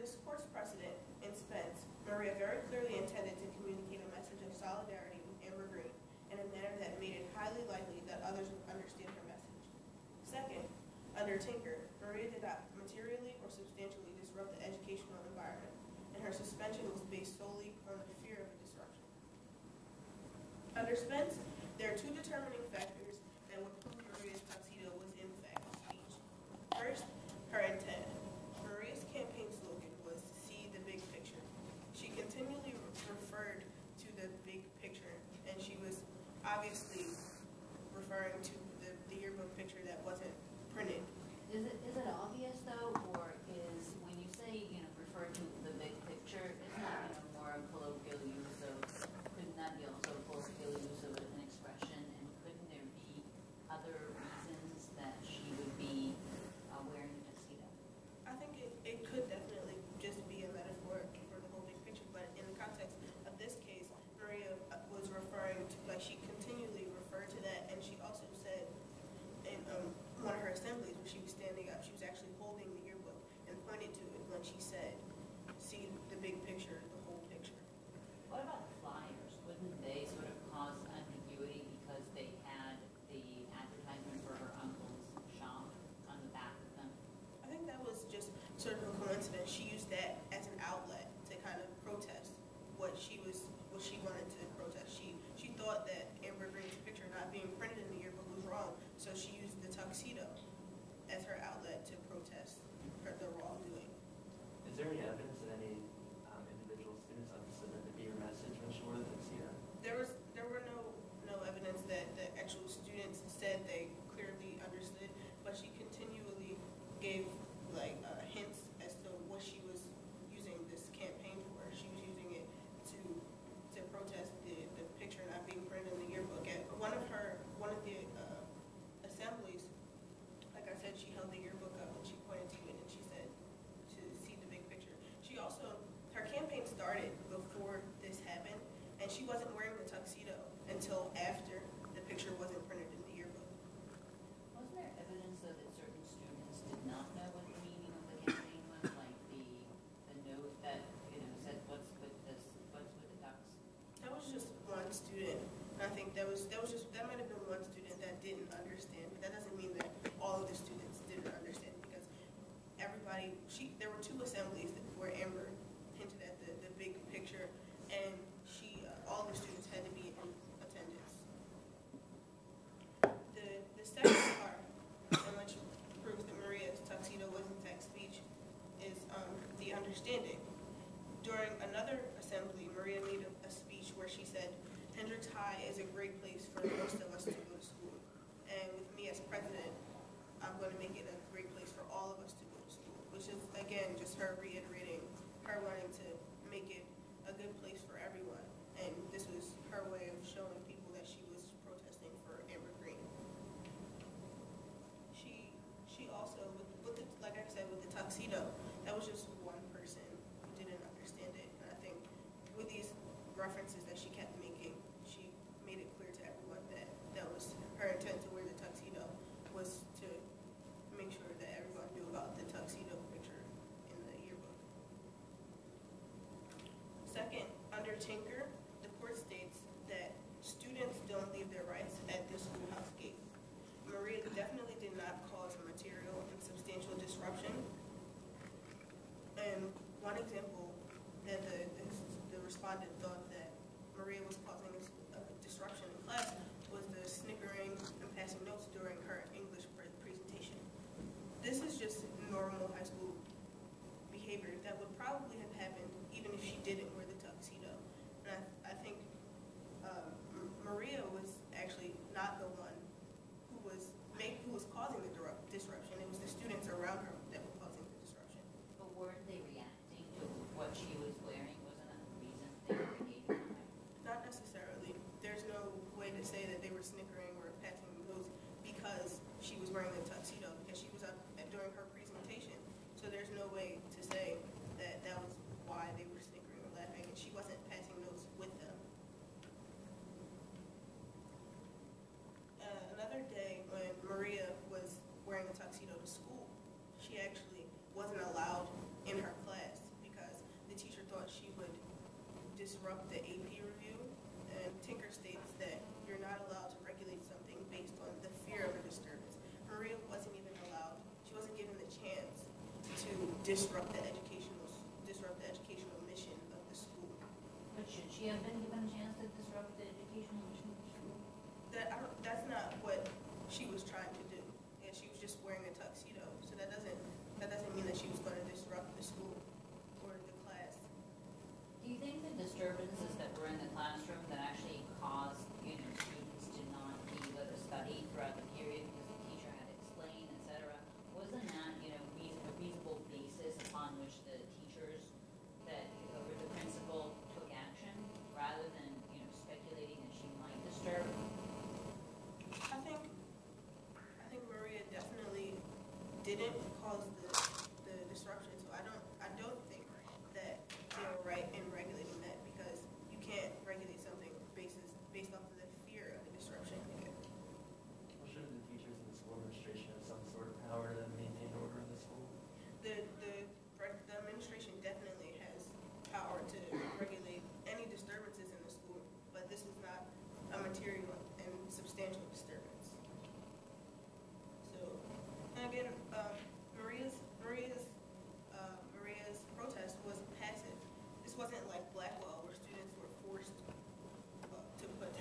this court's precedent in Spence, Maria very clearly intended to communicate a message of solidarity with Amber Green in a manner that made it highly likely that others would understand her message. Second, under Tinker, Maria did not materially or substantially disrupt the educational environment, and her suspension was based solely on the fear of a disruption. Under Spence, there are two determining factors that would prove Maria's tuxedo was in fact speech. First, her intent. Maria's campaign slogan was "See the big picture." She continually referred to the big picture, and she was obviously referring to the yearbook picture that wasn't printed. Is it obvious though, or is when you say refer to the big picture, isn't that more a colloquial use of? Couldn't that be also a colloquial use of an expression? And couldn't there be other reasons that she would be wearing a tuxedo? I think it could definitely just be a metaphor for the whole big picture, but in the context of this case, Maria was referring to, she continually referred to that, and she also said in one of her assemblies when she was standing up, she was actually holding the yearbook and pointed to it when she said, "See the big picture, the whole picture." What about the flyers? Wouldn't they sort of cause ambiguity because they had the advertisement for her uncle's shop on the back of them? I think that was just sort of a coincidence. She used that as an outlet to kind of protest what she wanted to protest. She thought that Amber Green's picture not being printed in the yearbook was wrong, so she used the tuxedo as her outlet to protest the wrongdoing. Is there any evidence that any individual students understood that to be her message when she wore the tuxedo? There were no evidence that the actual students said they clearly understood, but she continually gave hints as to what she was using this campaign for. She was using it to protest the picture not being printed in the yearbook. At one of the assemblies, like I said, she held the yearbook up and she pointed to it and she said to see the big picture. She also, her campaign started before this happened, and she wasn't wearing the tuxedo until after the picture wasn't printed in the yearbook. Wasn't there evidence though that certain students did not know what the meaning of the campaign was, like the note that said what's with the tux? That was just one student. And I think that might have been one student that didn't understand. But that doesn't mean that all of the students didn't understand, because everybody, there were two assemblies where Amber hinted at the big picture, and all the students had to be in attendance. The second part, and which proves that Maria's tuxedo was in fact speech, is the understanding. During another assembly, Maria made a speech where she said, "Hendricks High is a great place for most of us to go to school. And with me as president, I'm going to make it a great place for all of us to go to school," which is, again, just her reiterating, her wanting to make it a good place for everyone. And this was her way of showing people that she was protesting for Amber Green. She also, like I said, with the tuxedo, that was just one person who didn't understand it. And I think with these references that she kept making, she made it clear to everyone that that was her intent to wear the tuxedo, was to make sure that everyone knew about the tuxedo picture in the yearbook. Second, under Tinker, the court states that students don't leave their rights at the schoolhouse gate. Maria definitely did not cause material and substantial disruption. And one example that the respondent thought that Maria was causing a disruption in class was the snickering and passing notes during her English presentation. This is just normal high school behavior that would probably have happened even if she didn't wear the tuxedo. And I think Maria was actually not the one who was causing the disruption. It was the students around her that were causing the disruption. But weren't they reacting to what she was wearing? Wasn't that the reason they were behaving that way? Not necessarily. There's no way to say that they were snickering or passing notes because she was wearing the tuxedo, because she was up during her presentation. So there's no way to say that that was why they were snickering or laughing, and she wasn't passing notes with them. Another day when Maria was wearing a tuxedo to school, she actually wasn't allowed in her class disrupt the AP review, and Tinker states that you're not allowed to regulate something based on the fear of a disturbance. Maria wasn't even allowed, she wasn't given the chance to disrupt the educational mission of the school. But should she have been given a chance to disrupt the educational mission of the school? That's not what she was trying to do. And she was just wearing a tuxedo, so that doesn't mean that she was going to disrupt the school or the class. Do you think the disturbances that were in the classroom that actually caused, students to not be able to study throughout the period because the teacher had to explain, etc., wasn't that, a reasonable basis upon which the teachers or the principal took action rather than, speculating that she might disturb? I think Maria definitely didn't cause the disruption, so I don't think that they were right in regulating that, because you can't regulate something based off of the fear of the disruption. Well, shouldn't the teachers and the school administration have some sort of power to maintain order in the school? The administration definitely has power to regulate any disturbances in the school, but this was not a material and substantial disturbance. So, and again, Maria's protest was passive. This wasn't like Blackwell, where students were forced to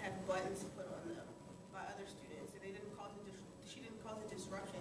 have buttons put on them by other students. She didn't cause a disruption